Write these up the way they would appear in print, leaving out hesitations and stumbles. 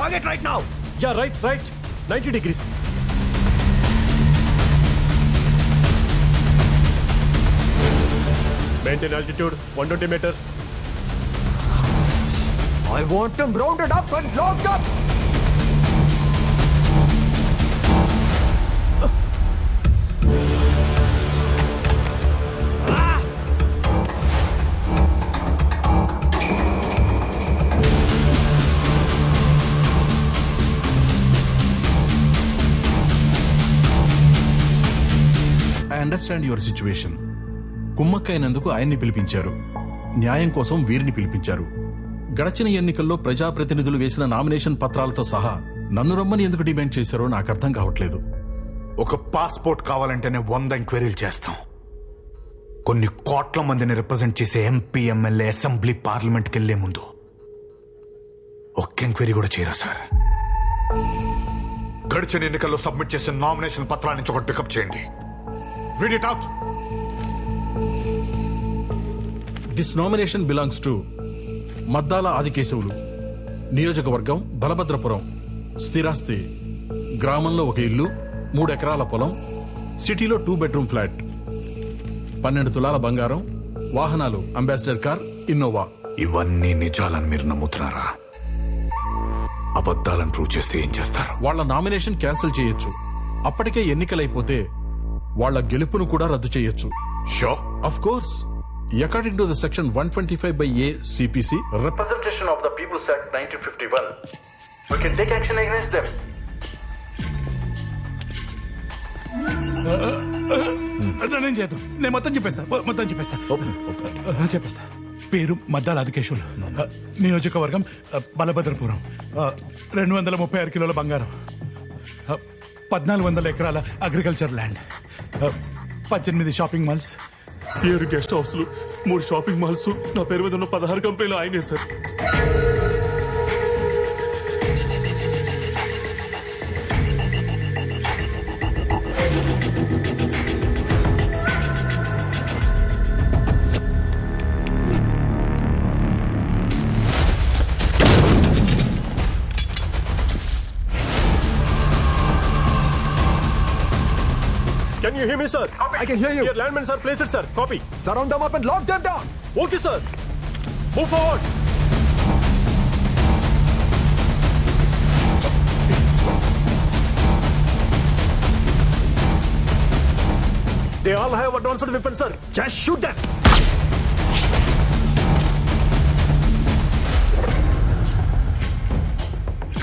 Target right now. Yeah, right. 90 degrees. Maintain altitude 120 meters. I want them rounded up and locked up. I understand your situation. కుమ్మక్కైనందుకు ఆయన్ని పిలిపించారు, న్యాయం కోసం వీరిని పిలిపించారు. గడచిన ఎన్నికల్లో ప్రజాప్రతినిధులు వేసిన నామినేషన్ పత్రాలతో సహా నన్ను రమ్మని ఎందుకు డిమాండ్ చేశారో నాకు అర్థం కావట్లేదు. ఒక పాస్పోర్ట్ కావాలంటేనే 100 ఎంక్వైరీలు చేస్తాం. కొన్ని కోట్ల మందిని రిప్రజెంట్ చేసే ఎంపీ, ఎమ్మెల్యే, అసెంబ్లీ, పార్లమెంట్కి వెళ్లే ముందు ఒక్క ఎంక్వైరీ కూడా చేయరా సార్? గడిచిన ఎన్నికల్లో సబ్మిట్ చేసిన నామినేషన్ పత్రాల నుంచి ఒకటి పికప్ చేయండి. Read it out. This nomination belongs to Maddala Adikesavulu, నియోజకవర్గం బలభద్రపురం, స్థిరాస్తి గ్రామంలో 1 ఇల్లు, 3 ఎకరాల పొలం, సిటీలో 2 బెడ్రూమ్ ఫ్లాట్, 12 తులాల బంగారం, వాహనాలు అంబాసిడర్ కార్, ఇన్నోవా. ఇవన్నీ నిజాలని మీరు నమ్ముతున్నారా? అబద్ధాలను ప్రూవ్ చేస్తే ఏం చేస్తారు? వాళ్ళ నామినేషన్ క్యాన్సిల్ చేయొచ్చు. అప్పటికే ఎన్నికలైపోతే వాళ్ళ గెలుపును కూడా రద్దు చేయొచ్చు. Show off course. According to the section 125/A CPC, Representation of the People's Act 1951, we can take action against them. నేను చేద్దాం. నేను మొత్తం చెప్పేస్తా. పేరు మద్దాల ఆదికేశవులు, నియోజకవర్గం బలభద్రపురం, 236 కిలోల బంగారం, 1400 ఎకరాల agriculture land, 18 shopping malls, 7 guest హౌస్లు, 3 షాపింగ్ మాల్స్, నా పేరు మీద ఉన్న 16 కంపెనీలు ఆయనే sir. Can you hear me, sir? I can hear you. Your landmen, sir. Place it, sir. Copy. Surround them up and lock them down. Okay, sir. Move forward. They all have advanced weapons, sir. Just shoot them.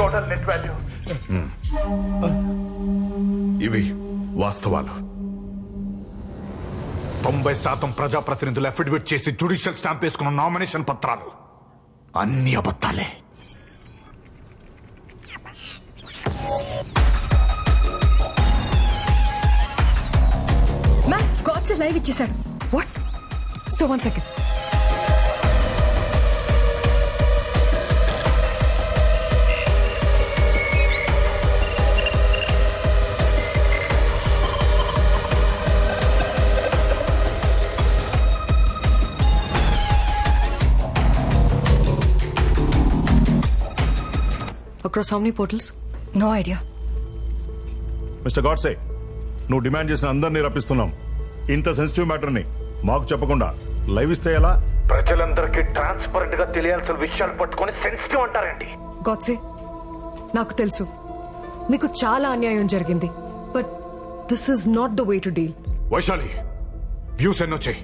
Total net value. ఇవి వాస్తవాలు. 90% ప్రజాప్రతినిధులు affidavit చేసి judicial stamp వేసుకున్న nomination పత్రాలు అన్ని అబద్ధాలే. Ma'am, Godse live ఇచ్చేసాడు. What? So 1 second. Across how many portals? No idea. Mister Godse, నువ్వు డిమాండ్ చేసిన అందరినీ రప్పిస్తున్నాం. ఇంత సెన్సిటివ్ మ్యాటర్ని మాకు చెప్పకుండా లైవ్ ఇస్తే ఎలా? ప్రజలందరికీ ట్రాన్స్పరెంట్ గా తెలియాల్సిన విషయాలు పట్టుకొని సెన్సిటివ్ అంటారండి. గాడ్సే, నాకు తెలుసు మీకు చాలా అన్యాయం జరిగింది, but this is not the way to deal. Vaishali, views ఎన్నో చెయ్యి.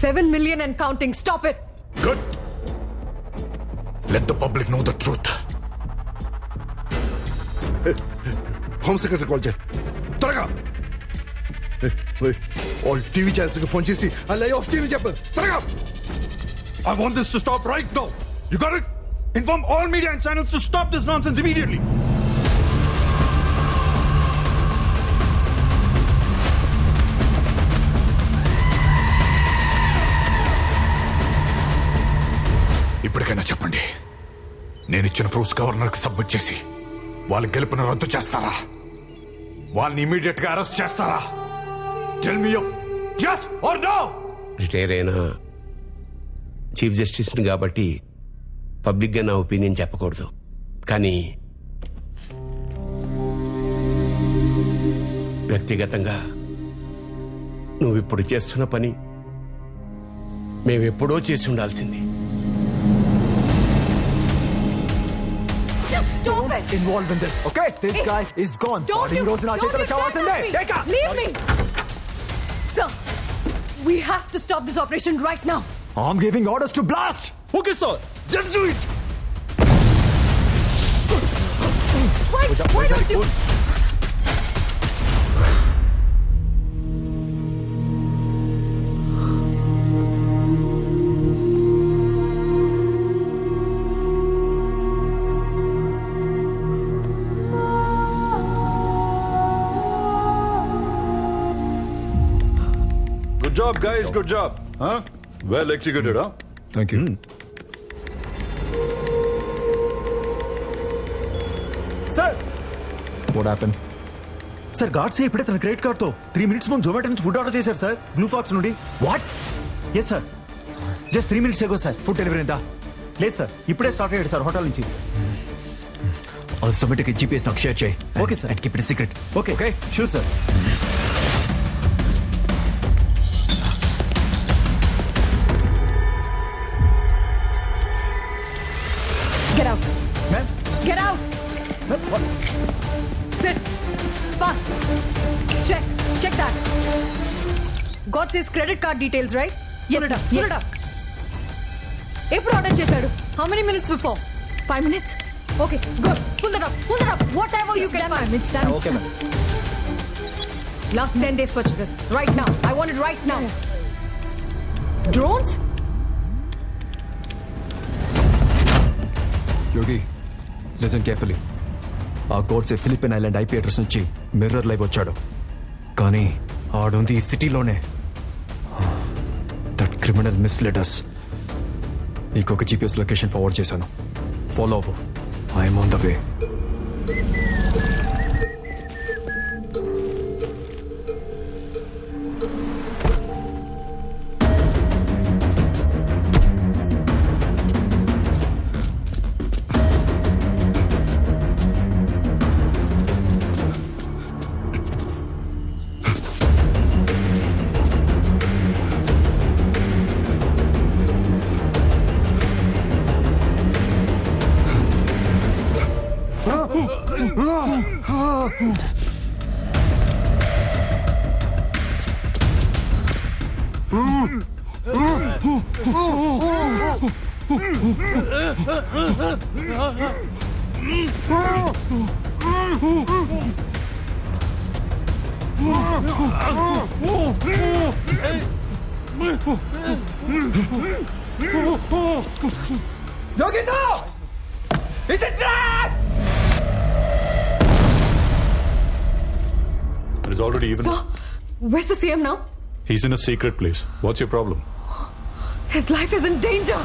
7 million and counting. Stop it. Good. Let the public know the truth. Home secretary call చేయి త్వరగా. ఆల్ టీవీ ఛానల్స్ కి ఫోన్ చేసి ఆ లైవ్ ఆఫ్ చేయమని చెప్పు త్వరగా. I want this to stop right now. You got it? Inform all media and channels to stop this nonsense immediately. ఇప్పటికైనా చెప్పండి, నేనిచ్చిన ప్రూఫ్స్ గవర్నర్కి సబ్మిట్ చేసి వాళ్ళ గెలుపును రద్దు చేస్తారా? వాళ్ళని ఇమీడియట్ గా అరెస్ట్ చేస్తారా? Tell me yes or no. Retire అయినా చీఫ్ జస్టిస్ని కాబట్టి పబ్లిక్గా నా ఒపీనియన్ చెప్పకూడదు. కానీ వ్యక్తిగతంగా నువ్విప్పుడు చేస్తున్న పని మేమెప్పుడో చేసి ఉండాల్సింది. Just stop it! Involved in this, okay? This guy is gone. Don't you రోజు నా చేతిలో చావాల్సిందే. Take her. leave me! Sir, we have to stop this operation right now. I'm giving orders to blast. Okay sir. Just do it. Why don't you? Good job, guys. Good job. Huh? Well executed, huh? Thank you Sir. What happened? Sir Godse ఇప్పుడే తన credit card తో 3 minutes ముందు జొమాటో నుంచి food order చేశారు sir, blue fox నుండి. What? Yes sir, just 3 minutes ago sir. Food delivery ఎంత? లేదు sir, ఇప్పుడే స్టార్ట్ అయ్యాడు సార్ హోటల్ నుంచి. ఆ జొమాటోకి జీపీఎస్ నాకు షేర్ చేయి. Okay, sir. And keep it a secret. Okay Okay? Sure sir. Get out! Ma'am, Get out! Sit. Fast. Check that. Got his credit card details, right? Pull it up. ఎప్పుడు order చేశాడు? How many minutes before? 5 minutes. Okay, good. Pull that up. Whatever you can find. It's done. Okay ma'am. Last 10 days purchases. Right now. I want it right now. Drones? Yogi, listen carefully. ఆ Godse Philippine island IP address నుంచి mirror live వచ్చాడు. కానీ ఆడుంది ఈ సిటీలోనే. That criminal misled us. నీకు ఒక GPS location forward చేశాను. ఫాలో అవ్వు. I'm on the way. Yogi, no! It's a trap! It is already even. Sir, where's the CM now? He's in a secret place. What's your problem? His life is in danger.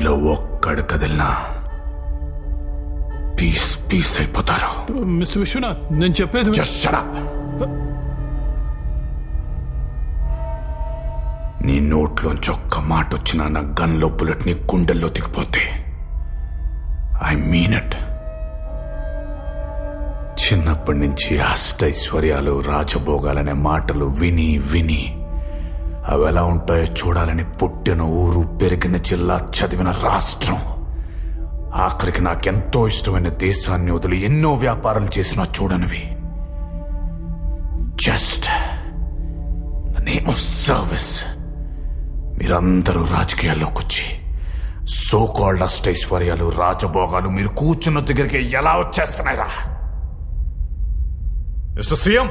మీలో ఒక్కడు కదిలినా piece piece అయిపోతారు. Mister Vishwanath, నేను చెప్పేది Just shut up. నీ నోట్లోంచి ఒక్క మాట వచ్చినా నా గన్లో బుల్లెట్ నీ గుండెల్లో దిగిపోతే ఐ మీన్ ఇట్. చిన్నప్పటి నుంచి అష్టైశ్వర్యాలు రాజభోగాలనే మాటలు విని విని అవి ఎలా ఉంటాయో చూడాలని పుట్టిన ఊరు, పెరిగిన జిల్లా, చదివిన రాష్ట్రం, ఆఖరికి నాకెంతో ఇష్టమైన దేశాన్ని వదిలి ఎన్నో వ్యాపారాలు చేసినా చూడనివి. Just the name of service మీరందరూ రాజకీయాల్లోకి వచ్చి సో కాల్డ్ అష్టైశ్వర్యాలు, రాజభోగాలు మీరు కూర్చున్న దగ్గరికి ఎలా వచ్చేస్తున్నాయిరా? మిస్టర్ సీఎం,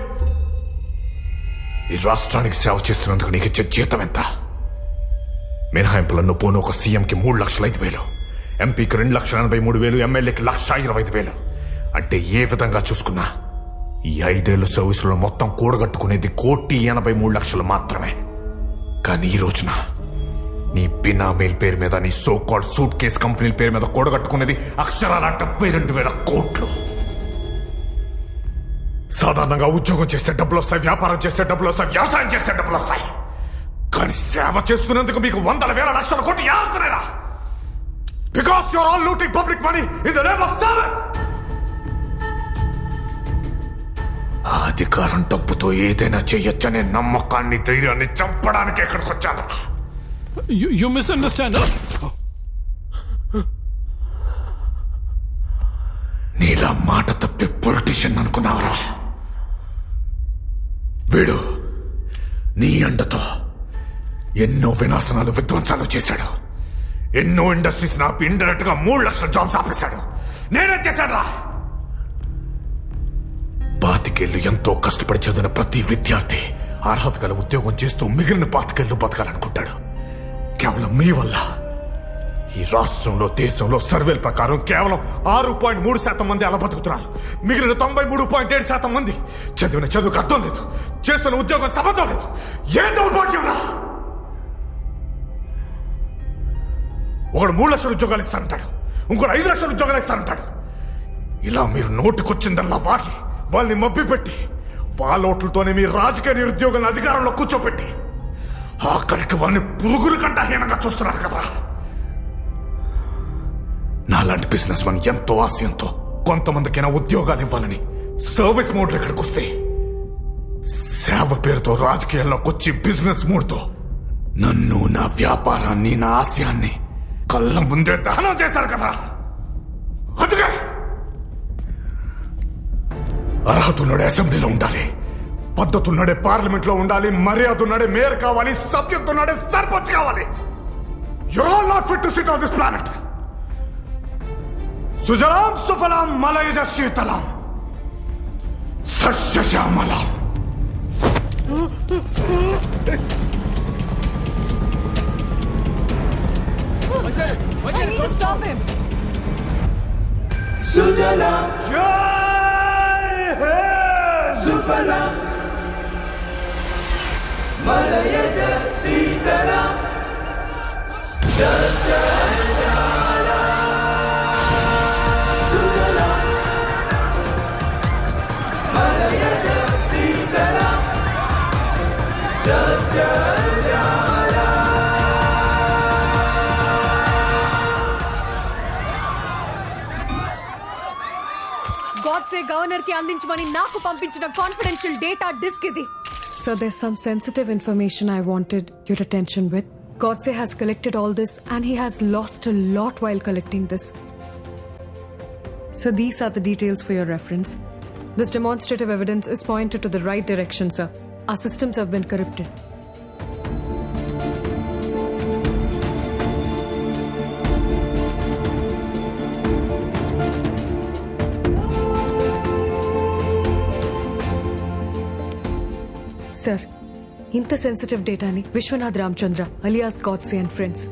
ఈ రాష్ట్రానికి సేవ చేస్తున్నందుకు నీకు ఇచ్చే జీతం ఎంత? మినహాయింపులను పోను ఒక సీఎంకి 3,05,000, ఎంపీకి 2,83,000, ఎమ్మెల్యేకి 1,25,000. అంటే ఏ విధంగా చూసుకున్నా ఈ 5 ఏళ్ల సర్వీసులో మొత్తం కూడగట్టుకునేది 1,83,00,000 మాత్రమే. కానీ ఈ రోజున నీ బినామీల పేరు మీద, నీ సో కాల్డ్ సూట్ కేస్ కంపెనీల పేరు మీద కూడగట్టుకునేది అక్షరాల 72,000 కోట్లు. సాధారణంగా ఉద్యోగం చేస్తే డబ్బులు వస్తాయి, వ్యాపారం చేస్తే డబ్బులు వస్తాయి, వ్యవసాయం చేస్తే డబ్బులు వస్తాయి. కానీ సేవ చేస్తున్నందుకు మీకు 100,000 కోట్లు ఎలా వస్తున్నాయిరా? Because you're all looting public money in the name of service. ఆ అధికారం డబ్బుతో ఏదైనా చేయొచ్చనే నమ్మకాన్ని, ధైర్యాన్ని చంపడానికి ఎక్కడికి వచ్చాను. You misunderstand. నీలా మాట తప్పే పొలిటీషియన్ అనుకున్నావరా? వీడు నీ అండతో ఎన్నో వినాశనాలు, విధ్వంసాలు చేశాడు. ఎన్నో ఇండస్ట్రీస్ ఆపి ఇండైరెక్ట్ గా 3,00,000 జాబ్స్ ఆపేశాడు. నేనే చేశాడ్రా. 25 ఏళ్లు ఎంతో కష్టపడి చదివిన ప్రతి విద్యార్థి అర్హత గల ఉద్యోగం చేస్తూ మిగిలిన 25 ఏళ్లు బతకాలనుకుంటాడు. కేవలం మీ వల్ల ఈ రాష్ట్రంలో, దేశంలో సర్వేల ప్రకారం కేవలం 6.3% మంది అలా బతుకుతున్నారు. మిగిలిన 93.7% మంది చదివిన చదువుకు అర్థం లేదు, చేస్తున్న ఉద్యోగం సంబంధం లేదు. ఏ దౌర్భాగ్యం రా! ఒకడు 3,00,000 ఉద్యోగాలు ఇస్తానంటాడు, ఇంకోటి 5,00,000 ఉద్యోగాలు ఇస్తానంటాడు. ఇలా మీరు నోటికొచ్చిందల్లా వాగి వాళ్ళని మభ్యపెట్టి వాళ్ళ ఓట్లతోనే మీ రాజకీయ నిరుద్యోగులను అధికారంలో కూర్చోపెట్టి ఆఖరికి వాళ్ళని పురుగుల కంట హీనంగా చూస్తున్నారు కదా. నాలాంటి బిజినెస్ మన్ ఎంతో ఆశయంతో కొంతమందికైనా ఉద్యోగాలు ఇవ్వాలని సర్వీస్ మోడ్లో ఇక్కడికి వస్తే, సేవ పేరుతో రాజకీయాల్లోకి వచ్చి బిజినెస్ మూడ్తో నన్ను, నా వ్యాపారాన్ని, నా ఆశయాన్ని కళ్ళ ముందే దహనం చేశారు కదా. అందుకే అర్హతున్నడే అసెంబ్లీలో ఉండాలి, పద్ధతున్నడే పార్లమెంట్ లో ఉండాలి, మర్యాద ఉన్నడే మేయర్ కావాలి, సభ్యత్తున్నడే సర్పంచ్ కావాలి. You're all not fit to sit on this planet. సుజలాం సుఫలాం మలయజ శీతలాం సస్యశ్యామలాం. I need to stop him. సుజలాం సుఫలాం మలయజ శీతలాం గాడ్సే గవర్నర్ కి అందించమని నాకు పంపించిన కాన్ఫిడెన్షియల్ డేటా డిస్క్ ఇది. So there's some sensitive information I wanted your attention with. Godse has collected all this and he has lost a lot while collecting this. So these are the details for your reference. This demonstrative evidence is pointed to the right direction, sir. Our systems have been corrupted. Sir, ఇంత sensitive డేటాని Vishwanath Ramachandra alias Godse and friends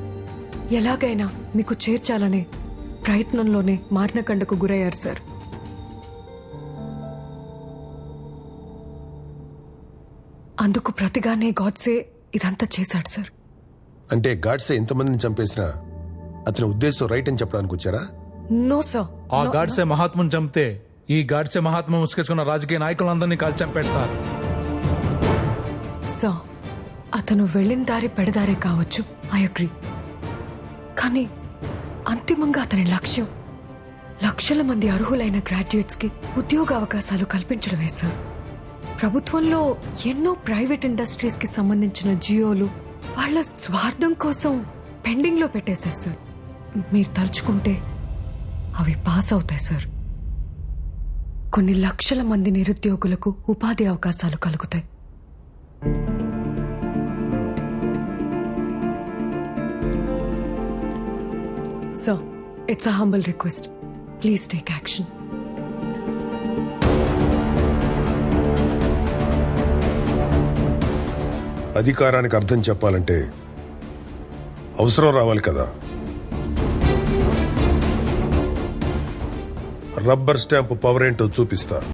ఎలాగైనా మీకు చేర్చాలనే ప్రయత్నంలోనే మారణకండకు గురయ్యారు sir. అందుకు ప్రతిగానే గాడ్సే ఇదంతా చేశాడు sir. అంటే గాడ్సే ఎంతమందిని చంపేసినా అతని ఉద్దేశం రైట్ అని చెప్పడానికి వచ్చారా? No sir. ఆ గాడ్సే మహాత్ముని చంపితే ఈ గాడ్సే మహాత్మ ముసుకేసుకున్న రాజకీయ నాయకులందరినీ కాల్చి చంపాడు సార్. సార్, అతను వెళ్ళిన దారి పెడదారే కావచ్చు, ఐ అగ్రీ. కానీ అంతిమంగా అతని లక్ష్యం లక్షల మంది అర్హులైన గ్రాడ్యుయేట్స్ కి ఉద్యోగ అవకాశాలు కల్పించడమే సార్. ప్రభుత్వంలో ఎన్నో ప్రైవేట్ ఇండస్ట్రీస్ కి సంబంధించిన జియోలు వాళ్ళ స్వార్థం కోసం పెండింగ్ లో పెట్టేశారు సార్. మీరు తలుచుకుంటే అవి పాస్ అవుతాయి సార్. కొన్ని లక్షల మంది నిరుద్యోగులకు ఉపాధి అవకాశాలు కలుగుతాయి. Sir, it's a humble request. Please take action. అధికారానికి అర్థం చెప్పాలంటే అవసరం రావాలి కదా. రబ్బర్ స్టాంప్ పవర్ ఏంటో చూపిస్తా.